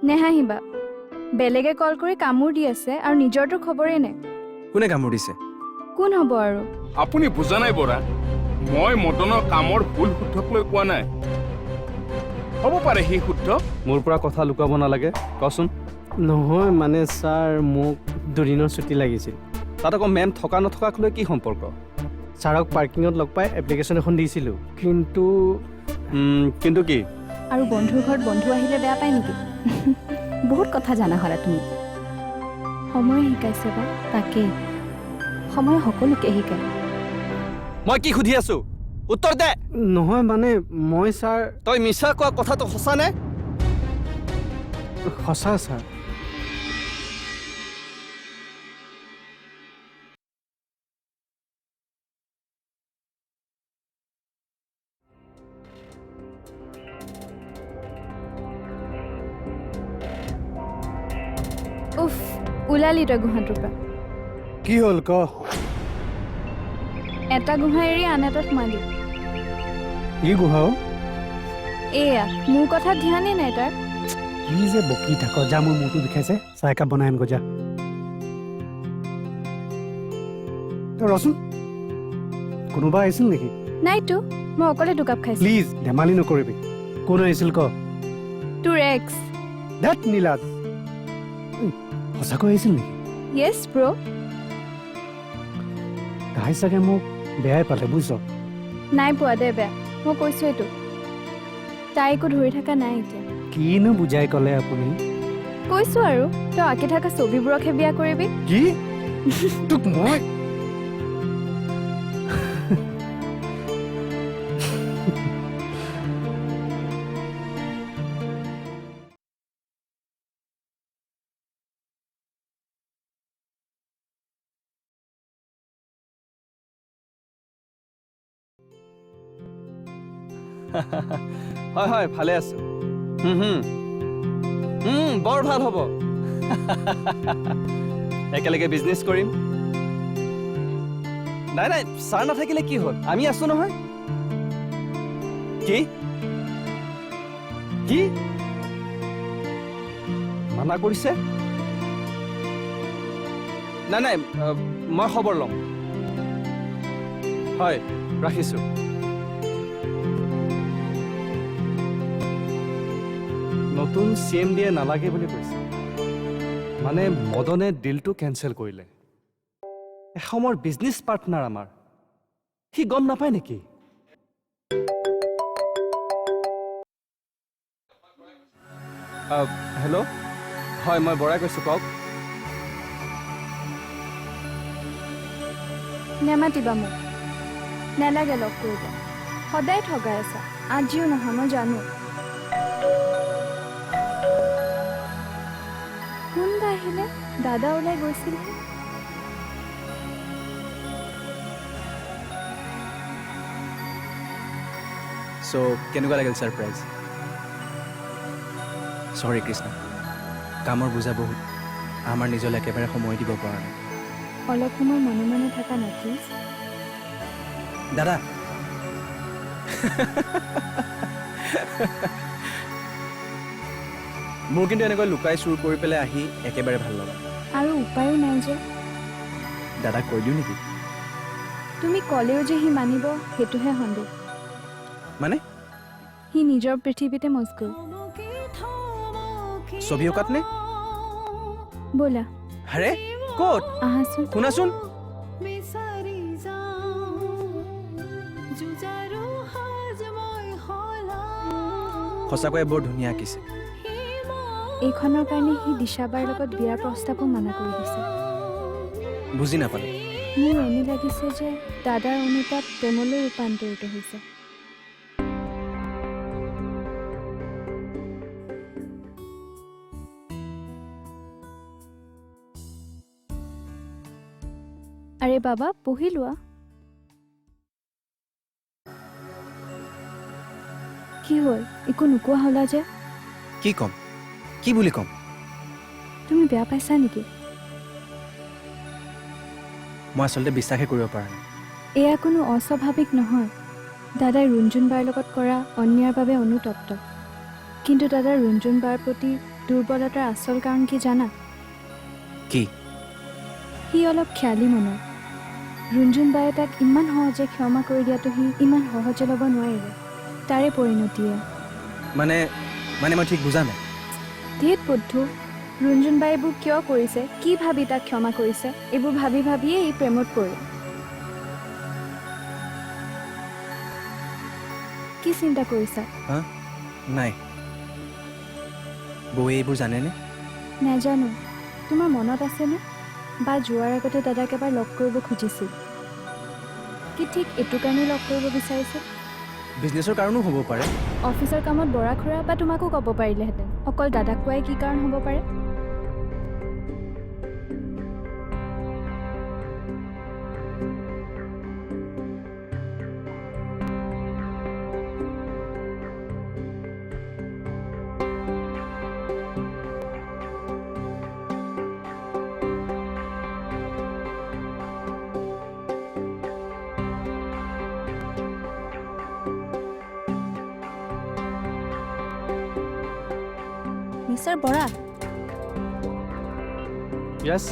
নেহাঁহিবা বেলেগে কল কৰি কামোৰ দি আছে আৰু নিজৰটো খবৰেই নাই কোনে কামোৰ দিছে কোন হ'ব আৰু আপুনি বুজা নাই বৰা মই মদনৰ কামৰ ভুল শুদ্ধক লৈ কোৱা নাই হ'ব পাৰে সি শুদ্ধ মোৰ পৰা কথা লুকাব নালাগে কচোন নহয় মানে ছাৰ মোক দুদিনৰ ছুটি লাগিছিল তাত আকৌ মেম থকা নথকাক লৈ কি সম্পৰ্ক ছাৰক পাৰ্কিঙত লগ পাই এপ্লিকেশ্যন এখন দিছিলোঁ কিন্তু কিন্তু কি আৰু বন্ধুৰ ঘৰত বন্ধু আহিলে বেয়া পায় নেকি বহুত কথা জানা হ'লা তুমি সময়ে শিকাইছে বা তাকেই সময় সকলোকে শিকায় মই কি সুধি আছো উত্তৰ দে নহয় মানে মই ছাৰ তই মিছা কোৱা কথাটো সঁচা নে সঁচা ছাৰ উফ ওলালি তই গুহাটোৰ পৰা কি হ'ল ক এটা গুহা এৰি আন এটাত সোমালি কি গুহাও এয়া মোৰ কথাত ধ্যানেই নাই তাৰ কি যে বকি থাক যা মোৰ মূৰটো বিষাইছে চাহ একাপ বনাই আনগৈ যা তই ৰচোন কোনোবা আহিছিল নেকি নাইতো মই অকলে দুকাপ খাইছোঁ প্লিজ ধেমালি নকৰিবি কোন আহিছিল ক তোৰ এক্স ধেত নীলাজ সঁচাকৈ আহিছিল নেকি য়েছ ব্ৰ তাই চাগে মোক বেয়াই পালে বুজিছ নাই পোৱা দে বেয়া মই কৈছোঁ এইটো তাই একো ধৰি থকা নাই এতিয়া কিনো বুজাই ক'লে আপুনি কৈছোঁ আৰু তই আঁকি থকা ছবিবোৰকহে বিয়া কৰিবি কি তোক মই হয় হয় ভালে আছো বৰ ভাল হ'ব একেলগে বিজনেছ কৰিম নাই নাই ছাৰ নাথাকিলে কি হ'ল আমি আছো নহয় কি কি মানা কৰিছে নাই নাই মই খবৰ ল'ম হয় ৰাখিছো নতুন CM দিয়ে নালাগে বুলি কৈছে মানে মদনে ডিলটো কেঞ্চেল কৰিলে এসময়ৰ বিজনেছ পাৰ্টনাৰ আমাৰ সি গম নাপায় নেকি হেল্ল' হয় মই বৰাই কৈছোঁ কওক নেমাতিবা মোক নেলাগে লগ কৰিব সদায় ঠগাই আছা আজিও নহয় মই জানো কোনবা আহিলে দাদা ওলাই গৈছিল চ' কেনেকুৱা লাগিল ছাৰপ্ৰাইজ চৰি কৃষ্ণ কামৰ বুজা বহুত আমাৰ নিজলৈ একেবাৰে সময় দিব পৰা নাই অলপ সময় মনে মনে থকা না প্লিজ দাদা মোৰ কিন্তু এনেকৈ লুকাই চুৰ কৰি পেলাই আহি একেবাৰে ভাল লগা আৰু উপায়ো নাই যে দাদাক কৈ দিওঁ নেকি তুমি ক'লেও যে সি মানিব সেইটোহে সন্দেহ মানে সি নিজৰ পৃথিৱীতে মজগুল ছবি অঁকাত নে ব'লা আৰে ক'ত আহাচোন শুনাচোন সঁচাকৈয়ে বৰ ধুনীয়া আঁকিছে এইখনৰ কাৰণে সি দিশাবাৰ লগত বিয়াৰ প্ৰস্তাৱো মানা কৰি দিছে বুজি নাপালোঁ মোৰ এনে লাগিছে যে দাদাৰ অনুতাপ প্ৰেমলৈ ৰূপান্তৰিত হৈছে আৰে বাবা পঢ়ি লোৱা কি হ'ল একো নোকোৱা হ'লা যে কি ক'ম কি বুলি ক'ম তুমি বেয়া পাইছা নেকি মই আচলতে বিশ্বাসে কৰিব পৰা নাই এয়া কোনো অস্বাভাৱিক নহয় দাদাই ৰুণজুণ বাৰ লগত কৰা অন্যায়ৰ বাবে অনুতপ্ত কিন্তু দাদাৰ ৰুণজুণ বাৰ প্ৰতি দুৰ্বলতাৰ আচল কাৰণ কি জানা? কি? সি অলপ খেয়ালি মনৰ। ৰুণজুন বায়ে তাক ইমান সহজে ক্ষমা কৰি দিয়াটো সি ইমান সহজে ল'ব নোৱাৰিলে। তাৰে পৰিণতিয়ে মানে মই ঠিক বুজা নাই। ধেত বুদ্ধু, ৰুণজুন বায়ে এইবোৰ কিয় কৰিছে, কি ভাবি তাক ক্ষমা কৰিছে, এইবোৰ ভাবি ভাবিয়ে ই প্ৰেমত পৰিল। কি চিন্তা কৰিছা? হা? নাই। বৌয়ে এইবোৰ জানেনে? নাজানো। তোমাৰ মনত আছেনে বা যোৱাৰ আগতে দাদাক এবাৰ লগ কৰিব খুজিছিল? কি ঠিক এইটো কাৰণেই লগ কৰিব বিচাৰিছিল? বিজনেছৰ কাৰণো হ'ব পাৰে। অফিচৰ কামত বৰা খুৰা বা তোমাকো ক'ব পাৰিলেহেঁতেন। অকল দাদাক কোৱাই কি কাৰণ হ'ব পাৰে? মিষ্টাৰ বৰা, য়েছ,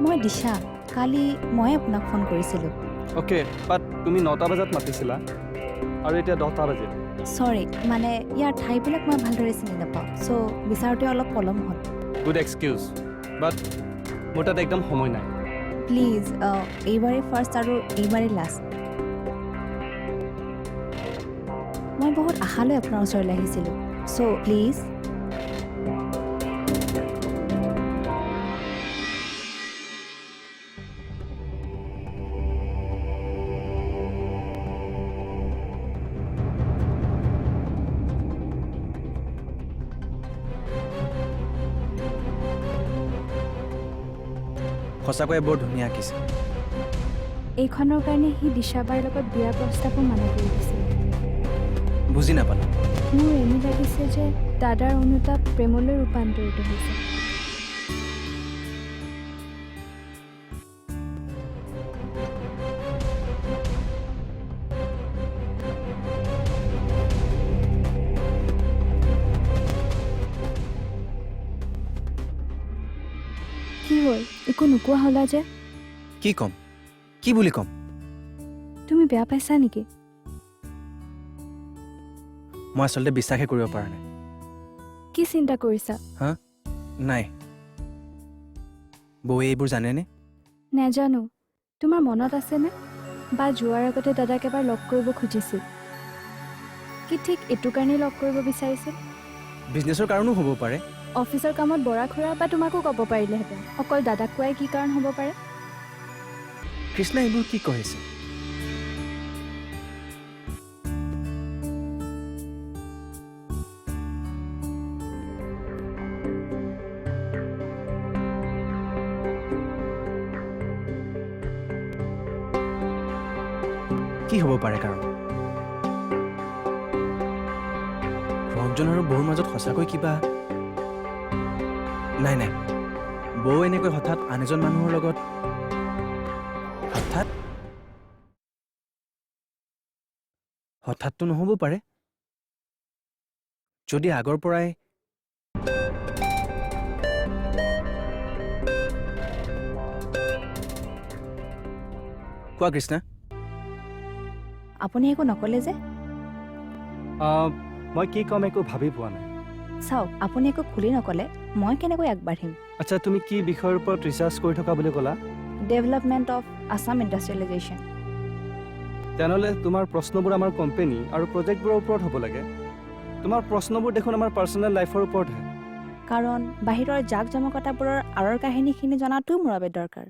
মই দিশা। কালি মই আপোনাক ফোন কৰিছিলোঁ। অ'কে, বাট তুমি 9টা বজাত মাতিছিলা আৰু এতিয়া 10টা বাজিল। চৰি, মানে ইয়াৰ ঠাইবিলাক মই ভালদৰে চিনি নাপাওঁ, চ' বিচাৰোঁতে অলপ পলম হ'ল। গুড এক্সকিউজ, বাট মোৰ তাত একদম সময় নাই। প্লিজ, এইবাৰেই ফাৰ্ষ্ট আৰু এইবাৰেই লাষ্ট। মই বহুত আশা লৈ আপোনাৰ ওচৰলৈ আহিছিলোঁ, চ' প্লিজ। সঁচাকৈয়ে বৰ ধুনীয়া আঁকিছে। এইখনৰ কাৰণে সি দিশাবাৰ লগত বিয়াৰ প্ৰস্তাৱো মানা কৰি দিছিল। বুজি নাপালোঁ। মোৰ এনে লাগিছে যে দাদাৰ অনুতাপ প্ৰেমলৈ ৰূপান্তৰিত হৈছে। কি হ'ল, একো নোকোৱা হ'লা যে? কি ক'ম? কি বুলি ক'ম? তুমি বেয়া পাইছা নেকি? মই আচলতে বিশ্বাসে কৰিব পৰা নাই। কি চিন্তা কৰিছা? হা? নাই। বৌয়ে এইবোৰ জানেনে? নাজানো। তোমাৰ মনত আছেনে বা যোৱাৰ আগতে দাদাক এবাৰ লগ কৰিব খুজিছিল? কি ঠিক এইটো কাৰণেই লগ কৰিব বিচাৰিছিল? বিজনেছৰ কাৰণো হ'ব পাৰে। অফিচৰ কামত বৰা খুৰা বা তোমাকো ক'ব পাৰিলেহেঁতেন। অকল দাদাক কোৱাই কি কাৰণ হ'ব পাৰে? কৃষ্ণা এইবোৰ কি কৈছে? কি হ'ব পাৰে কাৰণ? ৰঞ্জন আৰু বৌৰ মাজত সঁচাকৈ কিবা? নাই নাই, বৌ এনেকৈ হঠাৎ আন এজন মানুহৰ লগত হঠাৎতো নহ'ব পাৰে। যদি আগৰ পৰাই কোৱা কৃষ্ণা। আপুনি একো নক'লে যে? মই কি ক'ম একো ভাবি পোৱা নাই। চাওক, আপুনি একো খুলি নক'লে মই কেনেকৈ আগবাঢ়িম? আচ্ছা, তুমি কি বিষয়ৰ ওপৰত ৰিচাৰ্চ কৰি থকা বুলি ক'লা? Development of Assam industrialisation. তেনেহ'লে তোমাৰ প্ৰশ্নবোৰ আমাৰ কোম্পানী আৰু প্ৰজেক্টবোৰৰ ওপৰত হ'ব লাগে। তোমাৰ প্ৰশ্নবোৰ দেখোন আমাৰ পাৰ্চনেল লাইফৰ ওপৰতহে। কাৰণ বাহিৰৰ জাক জমকতাবোৰৰ আঁৰৰ কাহিনীখিনি জনাটোও মোৰ বাবে দৰকাৰ।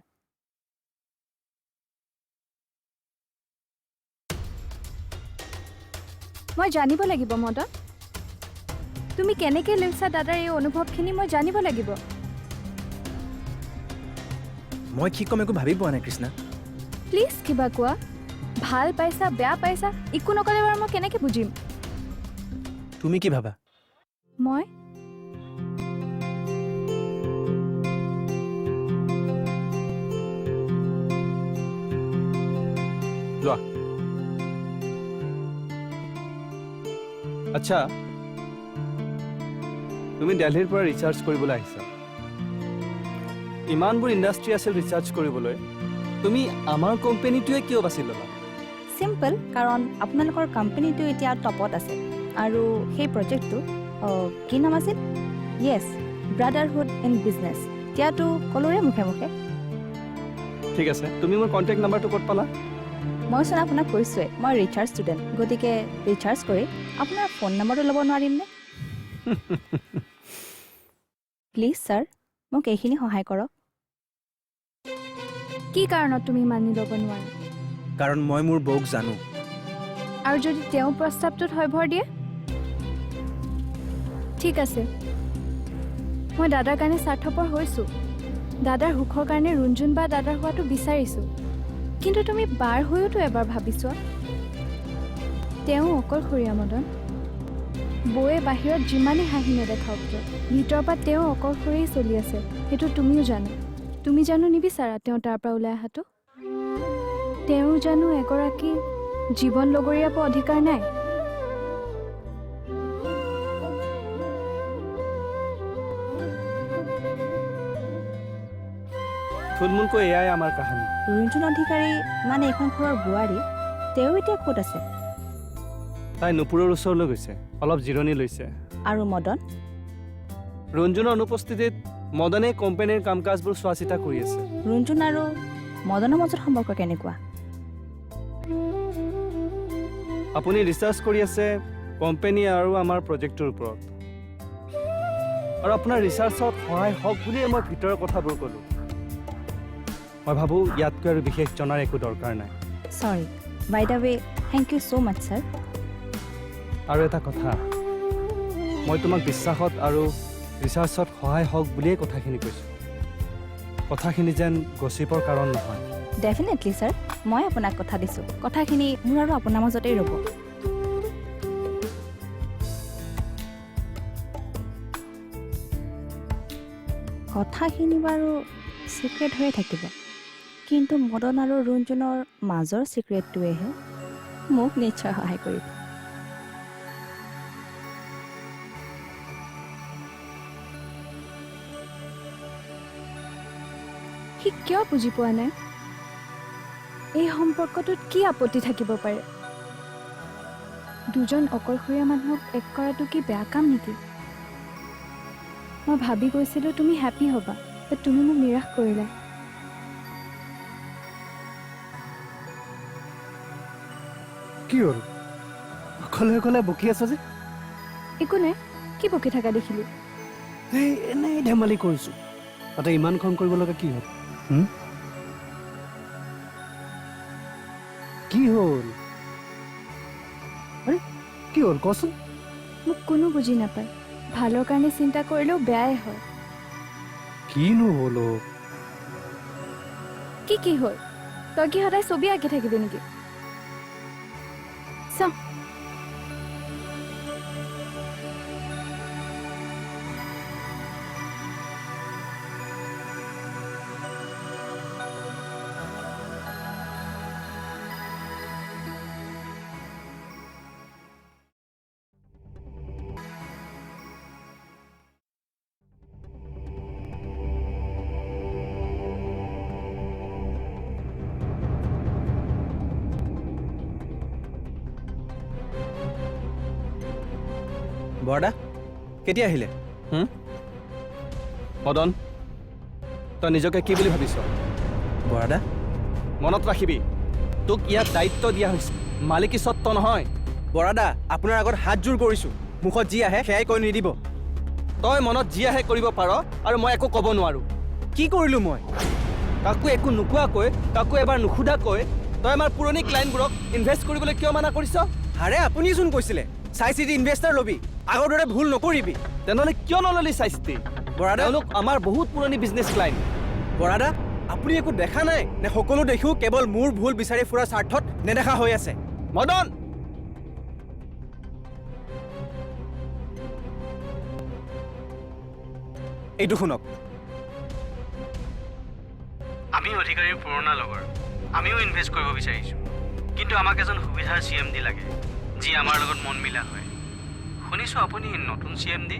মই জানিব লাগিব মদন। তুমি কেনেকৈ লৈছা দাদাৰ এই অনুভৱখিনি মই জানিব লাগিব। মই কি ক'ম একো ভাবি পোৱা নাই কৃষ্ণা। প্লিজ কিবা কোৱা। ভাল পাইছা, বেয়া পাইছা, একো নক'লে বাৰু মই কেনেকৈ বুজিম? তুমি কি ভাবা? মই লোৱা। তুমি দিল্লীৰ পৰা ৰিচাৰ্জ কৰিবলৈ আহিছা ইমানবোৰ ইণ্ডাষ্ট্ৰী আছিল ৰিচাৰ্জ কৰিবলৈ তুমি আমাৰ কোম্পানীটোৱে কিয় বাছি ল'লা চিম্পল কাৰণ আপোনালোকৰ কোম্পানীটো এতিয়া টপত আছে আৰু সেই প্ৰজেক্টটো কি নাম আছিল য়েছ ব্ৰাদাৰহুড ইন বিজনেছ এতিয়াতো ক'লোৰে মুখে মুখে ঠিক আছে তুমি মোৰ কণ্টেক্ট নাম্বাৰটো ক'ত পালা মই চোন আপোনাক কৈছোঁৱে মই ৰিচাৰ্জ ষ্টুডেণ্ট গতিকে ৰিচাৰ্জ কৰি আপোনাৰ ফোন নম্বৰটো ল'ব নোৱাৰিমনে প্লিজ ছাৰ মোক এইখিনি সহায় কৰক কি কাৰণত তুমি মানি ল'ব নোৱাৰা কাৰণ মই মোৰ বৌক জানো আৰু যদি তেওঁ প্ৰস্তাৱটোত হয় ভৰ দিয়ে ঠিক আছে মই দাদাৰ কাৰণে স্বাৰ্থপৰ হৈছোঁ দাদাৰ সুখৰ কাৰণে ৰুণজুণ বা দাদাৰ হোৱাটো বিচাৰিছোঁ কিন্তু তুমি বাৰ হৈওতো এবাৰ ভাবিছোৱা তেওঁ অকলশৰীয়া মদন বৌয়ে বাহিৰত যিমানেই হাঁহি নেদেখাওক কিয় ভিতৰৰ পৰা তেওঁ অকলশৰীয়াই চলি আছে সেইটো তুমিও জানা তুমি জানো নিবিচাৰা তেওঁ তাৰ পৰা ওলাই অহাটো তেওঁ জানো এগৰাকী জীৱন লগৰীয়া পোৱা অধিকাৰ নাই থুলমূলকৈ এয়াই আমাৰ কাহিনী ৰুণজুণ অধিকাৰী মানে এইখন ঘৰৰ বোৱাৰী তেওঁ এতিয়া ক'ত আছে তাই নুপুৰৰ ওচৰলৈ গৈছে অলপ জিৰণি লৈছে আৰু মদন ৰঞ্জুনৰ অনুপস্থিতিত মদনে কোম্পানীৰ কাম কাজবোৰ চোৱা চিতা কৰি আছে ৰুণজুণ আৰু মদনৰ মাজত সম্পৰ্ক কেনেকুৱা আপুনি ৰিচাৰ্চ কৰি আছে কোম্পানী আৰু আমাৰ প্ৰজেক্টৰ ওপৰত আৰু আপোনাৰ ৰিচাৰ্চত সহায় হওক বুলিয়ে মই ভিতৰৰ কথাবোৰ ক'লোঁ মই ভাবোঁ ইয়াতকৈ আৰু বিশেষ জনাৰ একো দৰকাৰ নাই sorry by the way thank you so' much sir আৰু এটা কথা মই তোমাক বিশ্বাসত আৰু ৰিচাৰ্চত সহায় হওক বুলিয়েই কথাখিনি কৈছোঁ কথাখিনি যেন গচিপৰ কাৰণ নহয় ডেফিনেটলি ছাৰ মই আপোনাক কথা দিছোঁ কথাখিনি মোৰ আৰু আপোনাৰ মাজতেই ৰ'ব কথাখিনি বাৰু চিক্ৰেট হৈয়ে থাকিব কিন্তু মদন আৰু ৰুণজুণৰ মাজৰ চিক্ৰেটটোৱেহে মোক নিশ্চয় সহায় কৰিব সি কিয় বুজি পোৱা নাই এই সম্পৰ্কটোত কি আপত্তি থাকিব পাৰে দুজন অকলশৰীয়া মানুহক এক কৰাটো কি বেয়া কাম নেকি মই ভাবি গৈছিলোঁ তুমি হেপী হ'বা বাট তুমি মোক নিৰাশ কৰিলা কি হ'ল অকলে অকলে বকি আছ যে একো নাই কি বকি থকা দেখিলি এই এনেই ধেমালি কৰিছোঁ তাতে ইমান খং কৰিব লগা কি হ'ল কি হ'ল আৰে কি হ'ল কচোন মোক কোনো বুজি নাপায় ভালৰ কাৰণে চিন্তা কৰিলেও বেয়াই হয় কিনো হ'ল কি হ'ল তই কি সদায় ছবি আঁকি থাকিবি নেকি চাওঁ বৰদা কেতিয়া আহিলে মদন তই নিজকে কি বুলি ভাবিছ বৰদা মনত ৰাখিবি তোক ইয়াত দায়িত্ব দিয়া হৈছে মালিকী স্বত্ব নহয় বৰদা আপোনাৰ আগত হাত জোৰ কৰিছোঁ মুখত যি আহে সেয়াই কৈ নিদিব তই মনত যি আহে কৰিব পাৰ আৰু মই একো ক'ব নোৱাৰোঁ কি কৰিলোঁ মই কাকো একো নোকোৱাকৈ কাকো এবাৰ নুসুধাকৈ তই আমাৰ পুৰণি ক্লাইণ্টবোৰক ইনভেষ্ট কৰিবলৈ কিয় মানা কৰিছ আৰে আপুনিচোন কৈছিলে চাই চিতি ইনভেষ্টাৰ ল'বি আগৰ দৰে ভুল নকৰিবি তেনেহ'লে কিয় নললি চাই চিতি বৰাদা তেওঁলোক আমাৰ বহুত পুৰণি বিজনেছ ক্লাইণ্ট বৰাদা আপুনি একো দেখা নাই নে সকলো দেখিও কেৱল মোৰ ভুল বিচাৰি ফুৰাৰ স্বাৰ্থত নেদেখা হৈ আছে মদন এইটো শুনক আমি অধিকাৰীৰ পুৰণা লগৰ আমিও ইনভেষ্ট কৰিব বিচাৰিছোঁ কিন্তু আমাক এজন সুবিধাৰ CMD লাগে যি আমাৰ লগত মন মিলা হয় শুনিছোঁ আপুনি নতুন CMD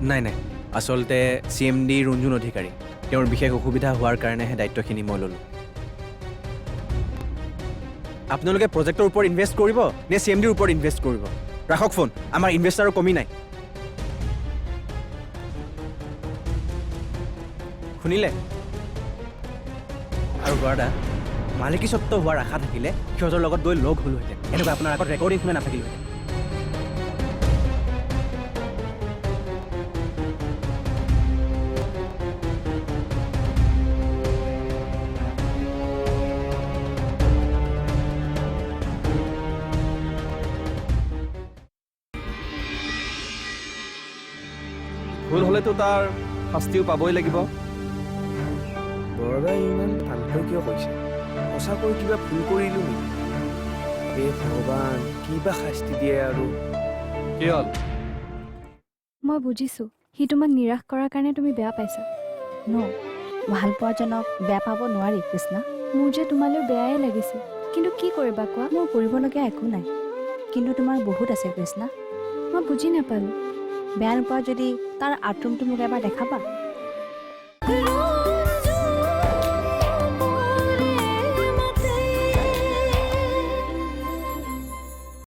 নাই নাই, আচলতে CMD ৰুণজুন অধিকাৰী, তেওঁৰ বিশেষ অসুবিধা হোৱাৰ কাৰণেহে দায়িত্বখিনি মই ল'লোঁ। আপোনালোকে প্ৰজেক্টৰ ওপৰত ইনভেষ্ট কৰিব নে CMDৰ ওপৰত ইনভেষ্ট কৰিব? ৰাখক ফোন, আমাৰ ইনভেষ্টাৰৰ কমি নাই। শুনিলে? আৰু বৰাদা, মালিকীস্বত্ব হোৱাৰ আশা থাকিলে সিহঁতৰ লগত গৈ লগ হ'লোহেঁতেন, এনেকুৱা আপোনাৰ আগত ৰেকৰ্ডিং শুনা নাথাকিলোহেঁতেন। ভুল হ'লেতো তাৰ শাস্তিও পাবই লাগিব। বৰদাই ইমান টানকৈ কিয় কৈছে? সঁচাকৈ কিবা ভুল কৰিলোঁ নেকি? হে ভগৱান, কিবা শাস্তি দিয়ে আৰু। কি হ'ল? মই বুজিছোঁ সি তোমাক নিৰাশ কৰাৰ কাৰণে তুমি বেয়া পাইছা। ন' ভাল পোৱাজনক বেয়া পাব নোৱাৰি কৃষ্ণা। মোৰ যে তোমালৈ বেয়াই লাগিছিল, কিন্তু কি কৰিবা কোৱা? মোৰ কৰিবলগীয়া একো নাই, কিন্তু তোমাৰ বহুত আছে কৃষ্ণা। মই বুজি নাপালোঁ। বেয়া নোপোৱা যদি তাৰ আত্ৰমটো মোক এবাৰ দেখাবা।